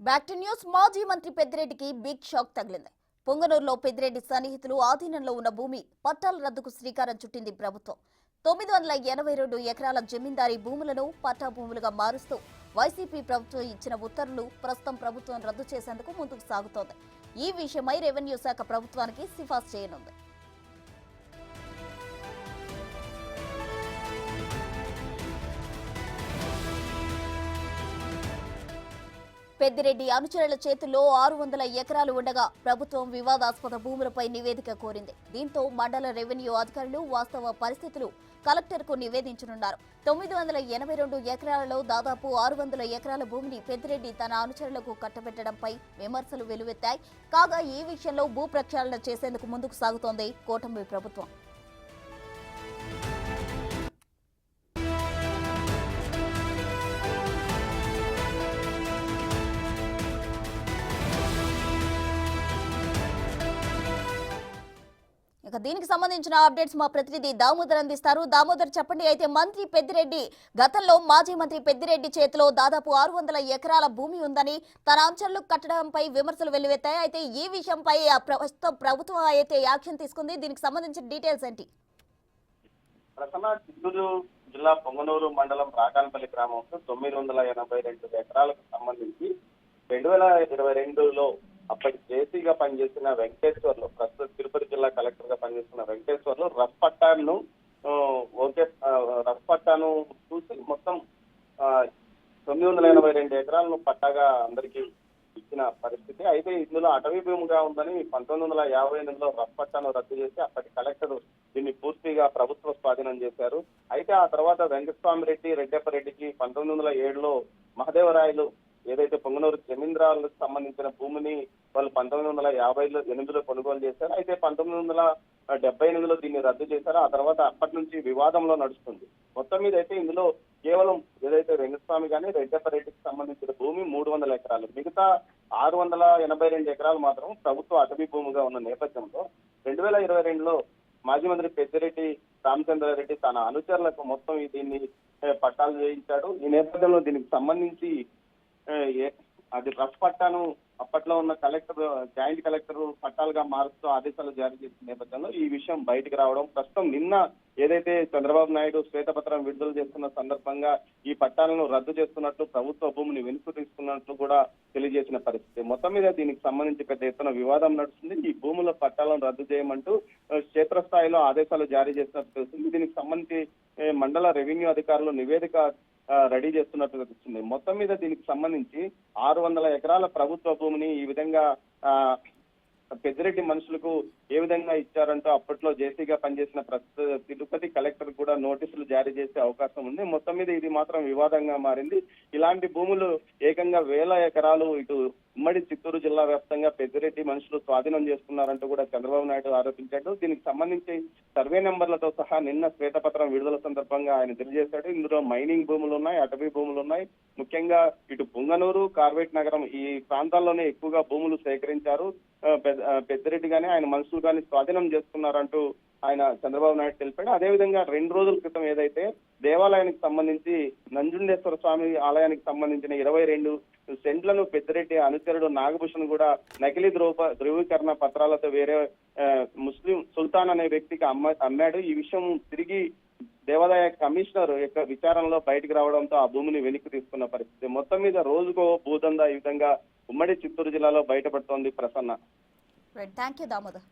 Back to news. మాజీ మంత్రి పెద్దిరెడ్డికి big shock తగిలింది. పొంగనూరులో పెద్దిరెడ్డి సన్నిహితులు ఆధీనంలో ఉన్న భూమి పట్టాల రద్దుకు శ్రీకారం చుట్టింది ప్రభుత్వం. 982 ఎకరాల జమీందారీ భూములను పట్టా భూములుగా మారుస్తూ వైసీపీ ప్రభుత్వం ఇచ్చిన ఉత్తర్వులు ప్రస్తుతం ప్రభుత్వం రద్దు చేసేందుకు ముందుకు సాగుతోంది. ఈ విషయమై రెవెన్యూ శాఖ ప్రభుత్వానికి సిఫార్సు చేయనుంది. పెద్దిరెడ్డి అనుచరుల చేతుల్లో 600 ఎకరాలు ఉండగా ప్రభుత్వం వివాదాస్పద భూములపై నివేదిక కోరింది. దీంతో మండల రెవెన్యూ అధికారులు వాస్తవ పరిస్థితులు కలెక్టర్కు నివేదించనున్నారు. 982 ఎకరాలలో దాదాపు 600 ఎకరాల భూమిని పెద్దిరెడ్డి తన అనుచరులకు కట్టబెట్టడంపై విమర్శలు వెలువెత్తాయి. కాగా ఈ విషయంలో భూ ప్రక్షాళన చేసేందుకు ముందుకు సాగుతోంది కూటమి ప్రభుత్వం. దీనికి సంబంధించిన అప్డేట్స్ మా ప్రతినిధి దామోదర్ అందిస్తారు. దామోదర్, చెప్పండి. అయితే మంత్రి పెద్దిరెడ్డి గతంలో మాజీ మంత్రి పెద్దిరెడ్డి చేతిలో దాదాపు 600 ఎకరాల భూమి ఉందని తన అంచనాలు కట్టడంపై విమర్శలు వెల్లువెత్తాయి. అయితే ఈ విషయంపై ప్రభుత్వం అయితే యాక్షన్ తీసుకుంది. దీనికి సంబంధించిన డీటెయిల్స్ ఏంటి? చిత్తూరు జిల్లా పొంగనూరు మండలం రాకానపల్లి గ్రామంలో 982 ఎకరాలకు సంబంధించి 2022లో అప్పటి జేసీగా పనిచేసిన వెంకటేశ్వర్లు, ప్రస్తుత తిరుపతి జిల్లా కలెక్టర్ గా పనిచేస్తున్న వెంకటేశ్వర్లు రఫ్ పట్టాను చూసి మొత్తం 982 ఎకరాలను పట్టాగా అందరికీ ఇచ్చిన పరిస్థితి. అయితే ఇందులో అటవీ భూమిగా ఉందని 1958లో రఫ్ పట్టాను రద్దు చేసి అప్పటి కలెక్టర్ దీన్ని పూర్తిగా ప్రభుత్వ స్వాధీనం చేశారు. అయితే ఆ తర్వాత వెంకటస్వామి రెడ్డి, రెడ్డప్పరెడ్డికి 1907లో మహదేవరాయలు ఏదైతే పొంగనూరు జమీంద్రాలకు సంబంధించిన భూమిని వాళ్ళు 1958లో కొనుగోలు చేశారు. అయితే 1978లో దీన్ని రద్దు చేశారు. ఆ తర్వాత అప్పటి నుంచి వివాదంలో నడుస్తుంది. మొత్తం మీద అయితే ఇందులో కేవలం ఏదైతే వెంకటస్వామి కానీ రెడ్డప్పరెడ్డికి సంబంధించిన భూమి 300 ఎకరాలు, మిగతా 682 ఎకరాలు మాత్రం ప్రభుత్వ అటవీ భూమిగా ఉన్న నేపథ్యంలో 2022లో మాజీ మంత్రి పెద్దిరెడ్డి రామచంద్రారెడ్డి తన అనుచరులకు మొత్తం దీన్ని పట్టాలు చేయించాడు. ఈ నేపథ్యంలో దీనికి సంబంధించి అది రఫ్ పట్టాను అప్పట్లో ఉన్న జాయింట్ కలెక్టర్ పట్టాలుగా మారుస్తూ ఆదేశాలు జారీ చేసిన నేపథ్యంలో ఈ విషయం బయటకు రావడం, ప్రస్తుతం నిన్న ఏదైతే చంద్రబాబు నాయుడు శ్వేతపత్రం విడుదల చేస్తున్న సందర్భంగా ఈ పట్టాలను రద్దు చేస్తున్నట్లు, ప్రభుత్వ భూమిని వెనుక తీసుకున్నట్లు కూడా తెలియజేసిన పరిస్థితి. మొత్తం మీద దీనికి సంబంధించి పెద్ద ఎత్తున వివాదం నడుస్తుంది. ఈ భూముల పట్టాలను రద్దు చేయమంటూ క్షేత్రస్థాయిలో ఆదేశాలు జారీ చేసినట్టు తెలుస్తుంది. దీనికి సంబంధించి మండల రెవెన్యూ అధికారులు నివేదిక రెడీ చేస్తున్నట్టు తెలుస్తుంది. మొత్తం మీద దీనికి సంబంధించి 600 ఎకరాల ప్రభుత్వ భూమిని ఈ విధంగా పెద్దిరెడ్డి మనుషులకు ఏ విధంగా ఇచ్చారంటూ అప్పట్లో జేసీగా పనిచేసిన ప్రస్తుత తిరుపతి కలెక్టర్ కూడా నోటీసులు జారీ చేసే అవకాశం ఉంది. మొత్తం మీద ఇది మాత్రం వివాదంగా మారింది. ఇలాంటి భూములు ఏకంగా 1000 ఎకరాలు ఇటు ఉమ్మడి చిత్తూరు జిల్లా వ్యాప్తంగా పెద్దిరెడ్డి మనుషులు స్వాధీనం చేసుకున్నారంటూ కూడా చంద్రబాబు నాయుడు ఆరోపించాడు. దీనికి సంబంధించి సర్వే నెంబర్లతో సహా నిన్న శ్వేతపత్రం విడుదల సందర్భంగా ఆయన తెలియజేశాడు. ఇందులో మైనింగ్ భూములు ఉన్నాయి, అటవీ భూములు ఉన్నాయి. ముఖ్యంగా ఇటు పొంగనూరు, కార్వేట్ నగరం ఈ ప్రాంతాల్లోనే ఎక్కువగా భూములు సేకరించారు. పెద్దిరెడ్డి గానీ ఆయన మనుషులు కానీ స్వాధీనం చేసుకున్నారంటూ ఆయన చంద్రబాబు నాయుడు తెలిపాడు. అదేవిధంగా 2 రోజుల క్రితం ఏదైతే దేవాలయానికి సంబంధించి నంజుండేశ్వర స్వామి ఆలయానికి సంబంధించిన 22 సెంట్లను పెద్దిరెడ్డి అనుచరుడు నాగభూషణ్ కూడా నకిలీ ధృవీకరణ పత్రాలతో వేరే ముస్లిం సుల్తాన్ అనే వ్యక్తికి అమ్మాడు. ఈ విషయం తిరిగి దేవాదాయ కమిషనర్ యొక్క విచారణలో బయటకు రావడంతో ఆ భూమిని వెనక్కి తీసుకున్న పరిస్థితి. మొత్తం మీద రోజుకో భూదందా ఈ విధంగా ఉమ్మడి చిత్తూరు జిల్లాలో బయటపడుతోంది. ప్రసన్న. Thank you Damodar.